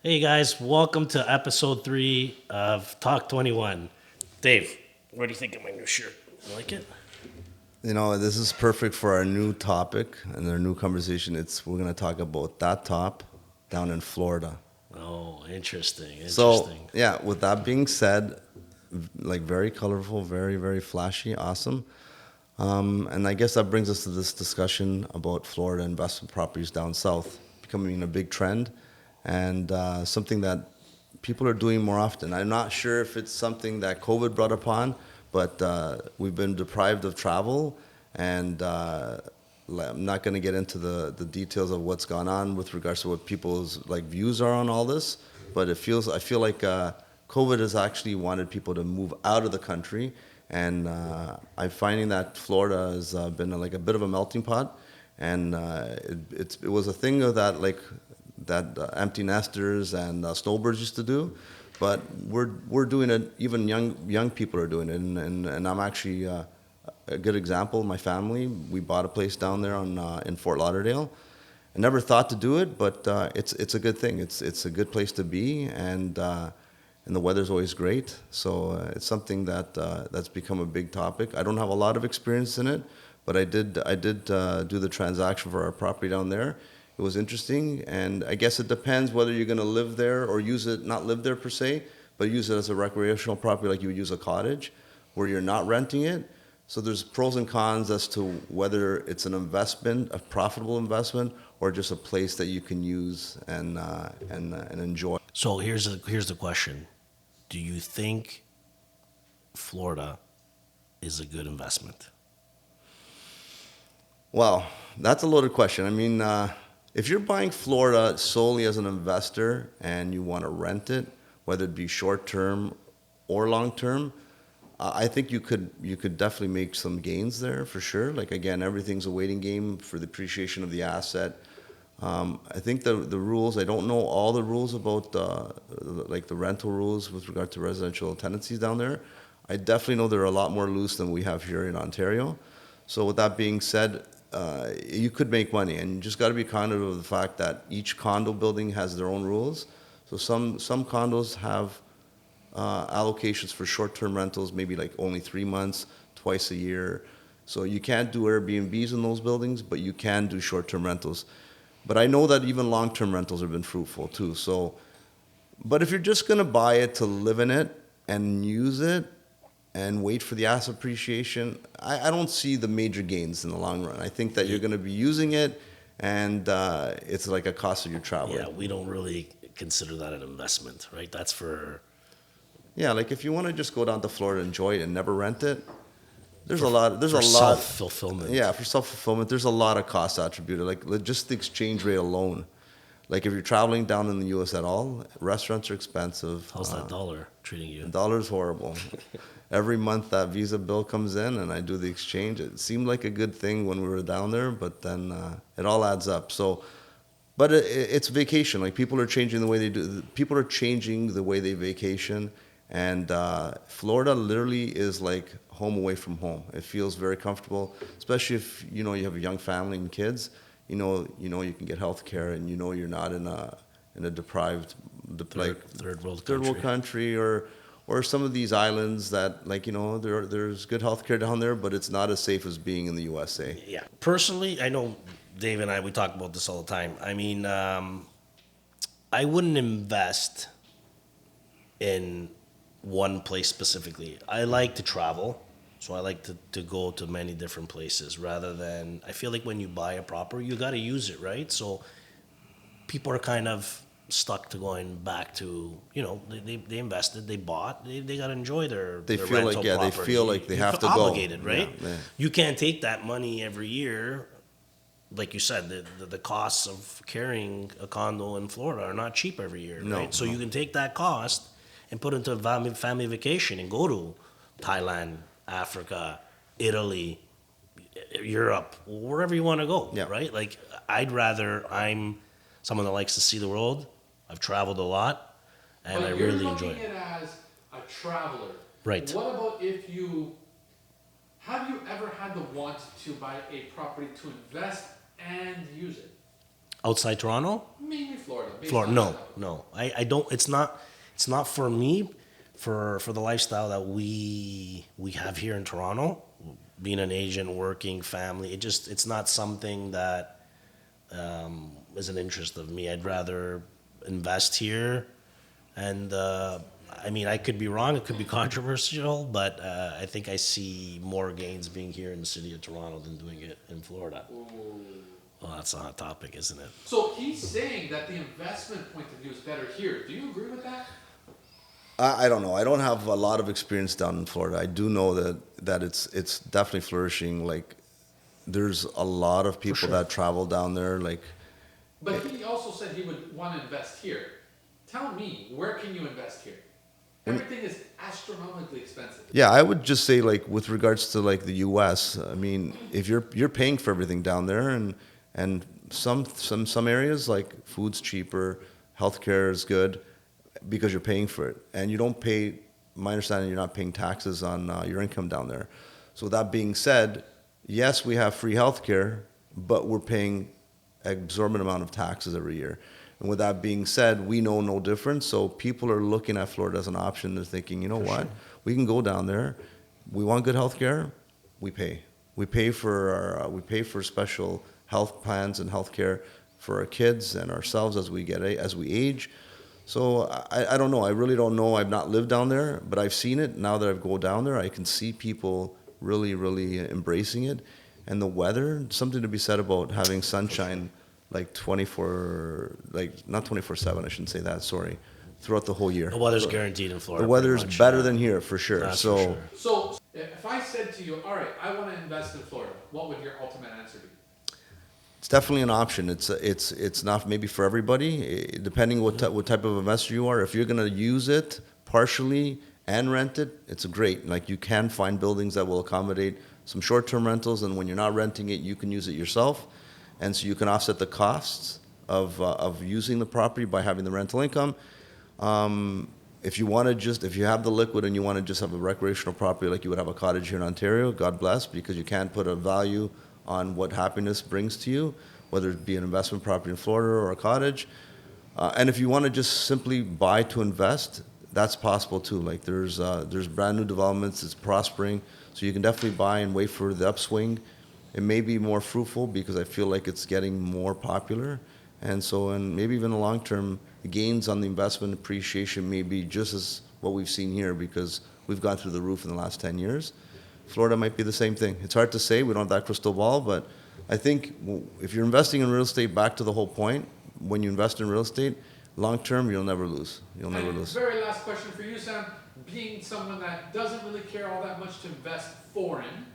Hey guys, welcome to episode 3 of Talk 21. Dave, what do you think of my new shirt? You like it? This is perfect for our new topic and our new conversation. We're going to talk about that top down in Florida. Oh, interesting, So, interesting. yeah, with that being said, like very colorful, very, very flashy, awesome. And I guess that brings us to this discussion about Florida investment properties down south becoming a big trend and something that people are doing more often. I'm not sure if it's something that COVID brought upon, but we've been deprived of travel, and I'm not going to get into the details of what's gone on with regards to what people's like views are on all this. But I feel like COVID has actually wanted people to move out of the country, and I'm finding that Florida has been like a bit of a melting pot, and it was a thing of that empty nesters and snowbirds used to do, but we're doing it. Even young people are doing it, and I'm actually a good example. My family, we bought a place down there in Fort Lauderdale. I never thought to do it, but it's a good thing. It's a good place to be, and the weather's always great. So it's something that's become a big topic. I don't have a lot of experience in it, but I did do the transaction for our property down there. It was interesting, and I guess it depends whether you're going to live there or use it, not live there per se, but use it as a recreational property like you would use a cottage, where you're not renting it. So there's pros and cons as to whether it's an investment, a profitable investment, or just a place that you can use and enjoy. So here's the question. Do you think Florida is a good investment? Well, that's a loaded question. I mean, if you're buying Florida solely as an investor and you want to rent it, whether it be short term or long term, I think you could definitely make some gains there for sure. Like again, everything's a waiting game for the appreciation of the asset. I think the rules. I don't know all the rules about like the rental rules with regard to residential tenancies down there. I definitely know they're a lot more loose than we have here in Ontario. So with that being said, you could make money, and you just got to be cognizant of the fact that each condo building has their own rules. So some condos have allocations for short-term rentals, maybe like only 3 months, twice a year. So you can't do Airbnbs in those buildings, but you can do short-term rentals. But I know that even long-term rentals have been fruitful too. So, but if you're just gonna buy it to live in it and use it and wait for the asset appreciation, I don't see the major gains in the long run. I think that you're gonna be using it, and it's like a cost of your travel. Yeah, we don't really consider that an investment, right? That's for Yeah, like if you want to just go down to Florida, enjoy it, and never rent it, there's for a lot. There's for a lot. self-fulfillment. Yeah, for self fulfillment, there's a lot of costs attributed. Like just the exchange rate alone. Like if you're traveling down in the U.S. at all, restaurants are expensive. How's that dollar treating The you? dollar's horrible. Every month that Visa bill comes in and I do the exchange, it seemed like a good thing when we were down there, but then it all adds up. So, but it's vacation. Like people are changing the way they do. People are changing the way they vacation, and Florida literally is like home away from home. It feels very comfortable, especially if you have a young family and kids. You can get health care, and you're not in a deprived, like Third world third world country. country or some of these islands that like there's good health care down there, but it's not as safe as being in the USA. Yeah. Personally, I know Dave and I, we talk about this all the time. I mean, I wouldn't invest in one place specifically. I like to travel, so I like to go to many different places rather than, I feel like when you buy a property, you got to use it, right? So people are kind of stuck to going back to, they invested, they bought, they got to enjoy their, They their feel like rental yeah, they property. feel like they You're have to go. obligated, Yeah, right? yeah. You can't take that money every year. Like you said, the costs of carrying a condo in Florida are not cheap every year, No, right? So no. you can take that cost and put it into a family vacation and go to Thailand, Africa, Italy, Europe, wherever you want to go, Yeah. right? Like I'm someone that likes to see the world. I've traveled a lot, and I But you're really enjoy looking it. at it as a traveler. Right. What about if have you ever had the want to buy a property to invest and use it? Outside Toronto? Mainly Florida. based Florida? on No, that. no. I don't. It's not for me. For the lifestyle that we have here in Toronto, being an agent, working, family. It's not something that is an interest of me. I'd rather invest here, and I mean, I could be wrong. It could be controversial, but I think I see more gains being here in the city of Toronto than doing it in Florida. Well, that's a hot topic, isn't it? So he's saying that the investment point of view is better here. Do you agree with that? I don't know. I don't have a lot of experience down in Florida. I do know that it's definitely flourishing. Like, there's a lot of people sure. that travel down there. Like, But he also said he would want to invest here. Tell me, where can you invest here? Everything is astronomically expensive. yeah, I would just say, like, with regards to like the U.S. I mean, if you're paying for everything down there, and some areas like food's cheaper, healthcare is good because you're paying for it, and you don't pay. My understanding, you're not paying taxes on your income down there. So that being said, yes, we have free healthcare, but we're paying exorbitant amount of taxes every year. And with that being said, we know no difference. So people are looking at Florida as an option. They're thinking, you know what, we can go down there. We want good healthcare. We pay. We pay for we pay for special health plans and healthcare for our kids and ourselves as we age. So I don't know. I really don't know. I've not lived down there, but I've seen it. Now that I go down there, I can see people really, really embracing it. And the weather, something to be said about having sunshine like 24, like not 24/7, I shouldn't say that, sorry, throughout the whole year. The weather's guaranteed in Florida. The weather's pretty much, better yeah. than here for sure. That's so for sure. So if I said to you, all right, I want to invest in Florida, what would your ultimate answer be? it's definitely an option. It's not maybe for everybody, depending what type of investor you are. If you're going to use it partially and rent it, it's great. Like, you can find buildings that will accommodate some short-term rentals, and when you're not renting it, you can use it yourself, and so you can offset the costs of using the property by having the rental income. If you want to if you have the liquid and you want to just have a recreational property like you would have a cottage here in Ontario, God bless, because you can't put a value on what happiness brings to you, whether it be an investment property in Florida or a cottage. And if you want to just simply buy to invest, that's possible too. Like, there's brand new developments, it's prospering, so you can definitely buy and wait for the upswing. It may be more fruitful because I feel like it's getting more popular. And so, and maybe even the long term, the gains on the investment appreciation may be just as what we've seen here, because we've gone through the roof in the last 10 years. Florida might be the same thing. It's hard to say. We don't have that crystal ball, but I think if you're investing in real estate, back to the whole point, when you invest in real estate, long term, you'll never lose. You'll never And lose. very last question for you, Sam. Being someone that doesn't really care all that much to invest foreign,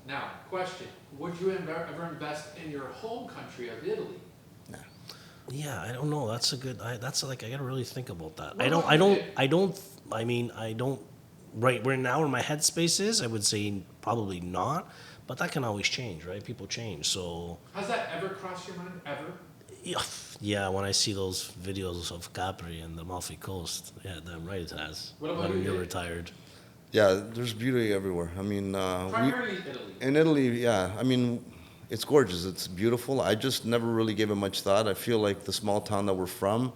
now, question, would you ever invest in your home country of Italy? Yeah, I don't know. That's a good. That's like, I gotta really think about that. What I don't. about I don't. you? I don't. I mean, I don't. Right where now, where my headspace is, I would say probably not. But that can always change, right? People change. So Has that ever crossed your mind, ever? yeah, when I see those videos of Capri and the Amalfi Coast, yeah, damn right it has. What about when you, you're Dave? retired. Yeah, there's beauty everywhere. I mean, Primarily Italy. in Italy, yeah, I mean, it's gorgeous. It's beautiful. I just never really gave it much thought. I feel like the small town that we're from,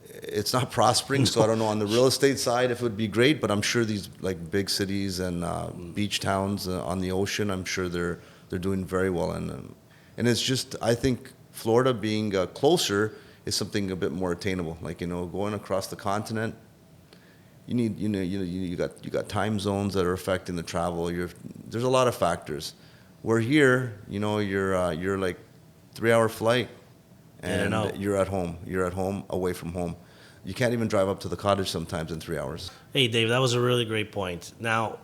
it's not prospering. So I don't know on the real estate side if it would be great, but I'm sure these like big cities and beach towns on the ocean, I'm sure they're doing very well. And it's just, I think Florida being closer is something a bit more attainable. Like, going across the continent, you got time zones that are affecting the travel. There's a lot of factors. We're here, you're like 3-hour flight, In and and out. you're at home. You're at home, away from home. You can't even drive up to the cottage sometimes in 3 hours. Hey, Dave, that was a really great point. Now,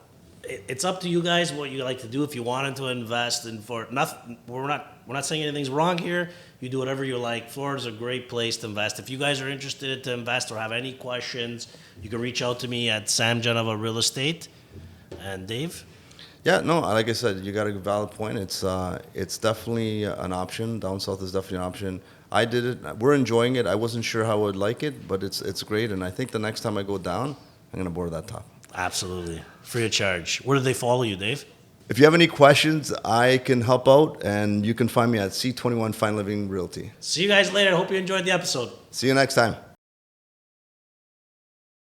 it's up to you guys what you like to do. If you wanted to invest in for nothing, we're not saying anything's wrong here. You do whatever you like. Florida's a great place to invest. If you guys are interested to invest or have any questions, you can reach out to me at Sam Genova Real Estate. And Dave? Yeah, no, like I said, you got a valid point. It's definitely an option. Down south is definitely an option. I did it. We're enjoying it. I wasn't sure how I would like it, but it's great. And I think the next time I go down, I'm gonna board that top. Absolutely. Free of charge. Where do they follow you, Dave? If you have any questions, I can help out, and you can find me at C21 Fine Living Realty. See you guys later. I hope you enjoyed the episode. See you next time.